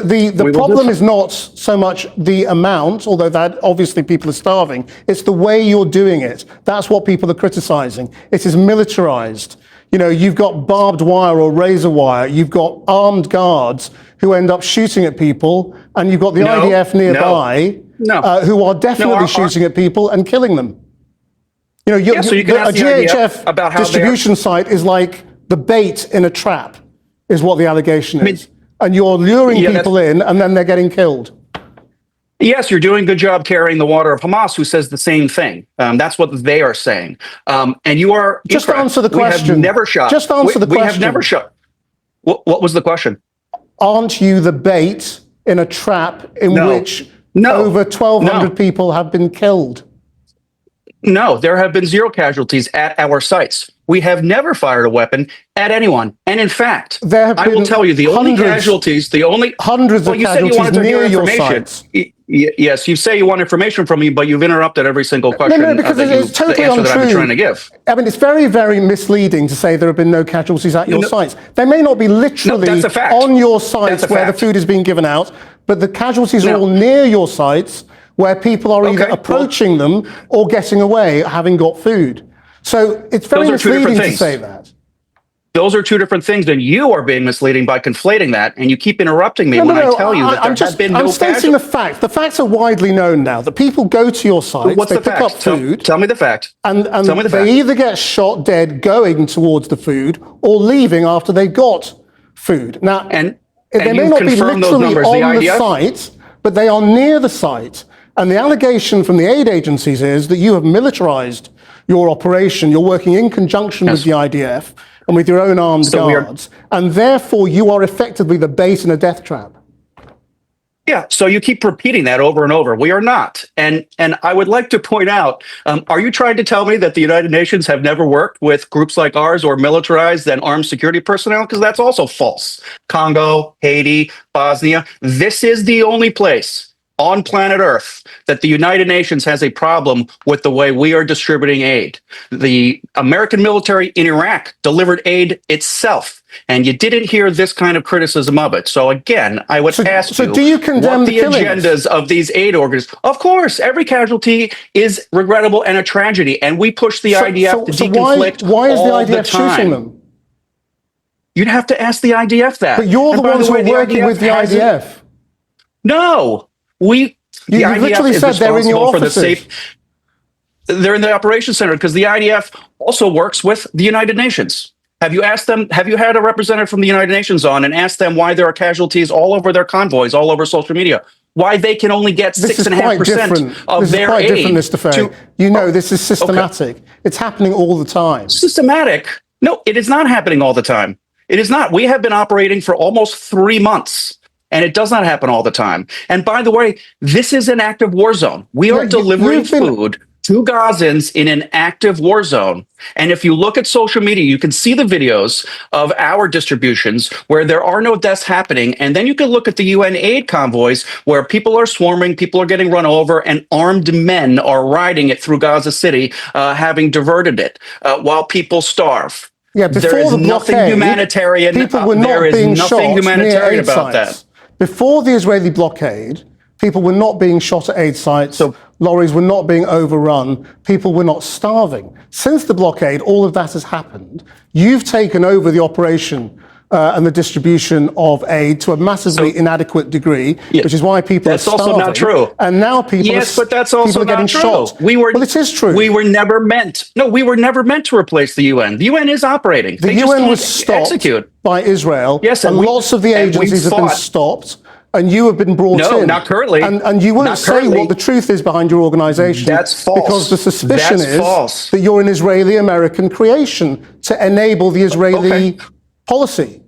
The problem is not so much the amount, although that obviously people are starving. It's the way you're doing it. That's what people are criticizing. It is militarized. You know, you've got barbed wire or razor wire. You've got armed guards who end up shooting at people, and you've got the IDF nearby who are definitely shooting at people and killing them. You know, so you can ask a GHF about how distribution site is like the bait in a trap, is what the allegation is. And you're luring people in, and then they're getting killed. Yes, you're doing a good job carrying the water of Hamas, who says the same thing. That's what they are saying. And you are just incorrect. Answer the question. We have never shot. Just answer the question. We have never shot. What was the question? Aren't you the bait in a trap in which over 1,200 people have been killed? No, there have been zero casualties at our sites. We have never fired a weapon at anyone. And in fact, I will tell you, the only casualties, hundreds of casualties near your sites. Yes, you say you want information from me, but you've interrupted every single question. No, because it's totally untrue. That I've been trying to give. I mean, it's very, very misleading to say there have been no casualties at your sites. They may not be literally on your sites where the food is being given out, but the casualties are all near your sites where people are either approaching them or getting away, having got food. So it's very misleading to say that. Those are two different things, and you are being misleading by conflating that, and you keep interrupting me when I tell you that there has been no casualties. I'm stating the fact. The facts are widely known now, that people go to your sites, they pick up food. Tell me the fact. And they either get shot dead going towards the food or leaving after they got food. Now, they may not be literally on the site, but they are near the site. And the allegation from the aid agencies is that you have militarized your operation. You're working in conjunction with the IDF and with your own armed guards, and therefore you are effectively the bait in a death trap. Yeah, so you keep repeating that over and over. We are not. And I would like to point out, are you trying to tell me that the United Nations have never worked with groups like ours or militarized and armed security personnel? Because that's also false. Congo, Haiti, Bosnia, this is the only place on planet Earth that the United Nations has a problem with the way we are distributing aid. The American military in Iraq delivered aid itself, and you didn't hear this kind of criticism of it. So again, I would ask you, do you condemn the agendas of these aid organizations? Of course, every casualty is regrettable and a tragedy, and we push the IDF to deconflict why is the IDF shooting them? You'd have to ask the IDF that. But you're the ones who are working with the IDF. No. You literally said they're in your offices. They're in the operations center because the IDF also works with the United Nations. Have you asked them? Have you had a representative from the United Nations on and asked them why there are casualties all over their convoys, all over social media? Why they can only get 6.5% of their aid? This is quite different, Mr. Fay. You know, this is systematic. Okay. It's happening all the time. Systematic? No, it is not happening all the time. It is not. We have been operating for almost 3 months. And it does not happen all the time. And by the way, this is an active war zone. We are delivering food to Gazans in an active war zone. And if you look at social media, you can see the videos of our distributions where there are no deaths happening. And then you can look at the UN aid convoys where people are swarming, people are getting run over, and armed men are riding it through Gaza City, having diverted it while people starve. Yeah, before there is the nothing blockade, humanitarian. People were not being shot near aid sites. Before the Israeli blockade, people were not being shot at aid sites, lorries were not being overrun, people were not starving. Since the blockade, all of that has happened. You've taken over the operation and the distribution of aid to a massively inadequate degree, which is why people are starving. That's also not true. And now people are getting shot. Well, it is true. We were never meant to replace the UN. The UN is operating. The UN was stopped by Israel, and lots of the agencies have been stopped. And you have been brought in. No, not currently. And you won't say what the truth is behind your organization. That's false. Because the suspicion is that you're an Israeli-American creation to enable the Israeli policy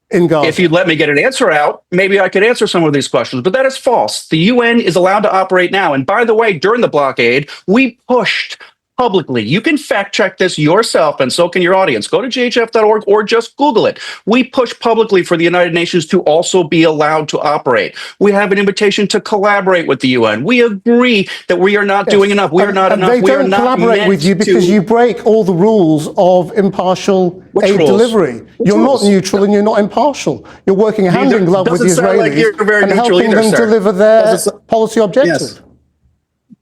in Gaza. If you'd let me get an answer out, maybe I could answer some of these questions. But that is false. The UN is allowed to operate now. And by the way, during the blockade, we pushed publicly. You can fact check this yourself, and so can your audience. Go to ghf.org or just Google it. We push publicly for the United Nations to also be allowed to operate. We have an invitation to collaborate with the UN. We agree that we are not doing enough. We are not enough. They don't collaborate with you because you break all the rules of impartial aid delivery. You're not neutral and you're not impartial. You're working hand in glove with the Israelis and helping them deliver their policy objectives.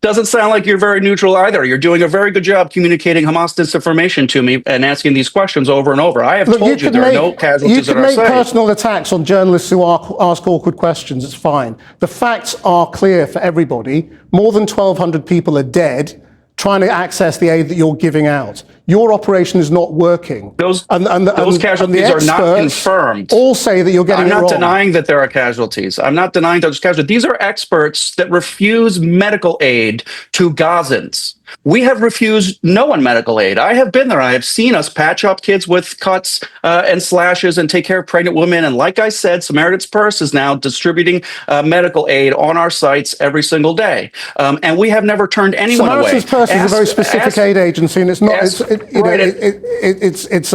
Doesn't sound like you're very neutral either. You're doing a very good job communicating Hamas disinformation to me and asking these questions over and over. I have told you there are no casualties at our side. You can make personal attacks on journalists who ask awkward questions. It's fine. The facts are clear for everybody. More than 1,200 people are dead trying to access the aid that you're giving out. Your operation is not working. Those casualties are not confirmed. All say that you're getting it wrong. I'm not denying that there are casualties. I'm not denying those casualties. These are experts that refuse medical aid to Gazans. We have refused no one medical aid. I have been there. I have seen us patch up kids with cuts and slashes and take care of pregnant women. And like I said, Samaritan's Purse is now distributing medical aid on our sites every single day. And we have never turned anyone away. Samaritan's Purse is a very specific aid agency, and it's not. It's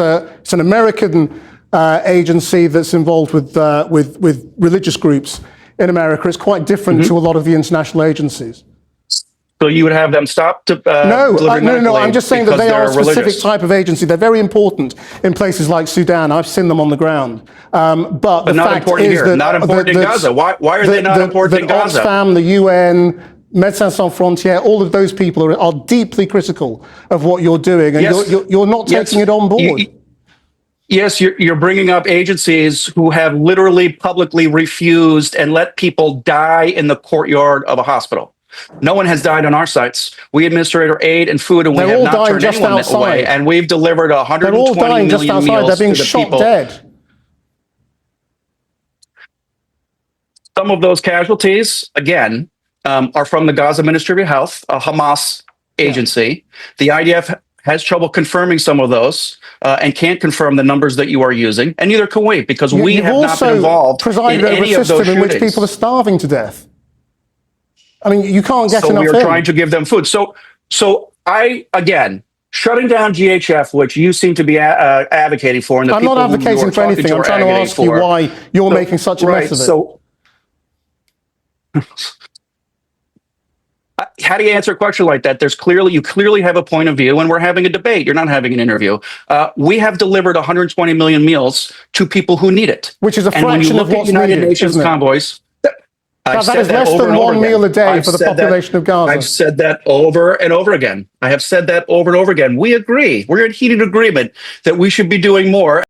an American agency that's involved with religious groups in America. It's quite different to a lot of the international agencies. So you would have them stop to No. I'm just saying that they are a specific type of agency. They're very important in places like Sudan. I've seen them on the ground. But the not fact important is here. that Not important in Gaza. Why are they not important in Gaza? Oxfam, the UN, Médecins Sans Frontières, all of those people are deeply critical of what you're doing, and you're not taking it on board. Yes, you're bringing up agencies who have literally publicly refused and let people die in the courtyard of a hospital. No one has died on our sites. We administer aid and food, and we have not turned anyone away. And we've delivered 120 million meals They're being to the shot people. Dead. Some of those casualties, again, are from the Gaza Ministry of Health, a Hamas agency. The IDF has trouble confirming some of those and can't confirm the numbers that you are using, and neither can we, because we have not been involved in any of those shootings. In which people are starving to death. I mean, you can't get enough. So we are trying to give them food. So I, again, shutting down GHF, which you seem to be advocating for, and the I'm not advocating for anything. I'm trying to ask you why you're making such a mess of it. So, how do you answer a question like that? You clearly have a point of view, and we're having a debate. You're not having an interview. We have delivered 120 million meals to people who need it, which is a fraction of what's needed. United Nations convoys. That is less than one meal a day for the population of Gaza. I've said that over and over again. I have said that over and over again. We agree. We're in heated agreement that we should be doing more.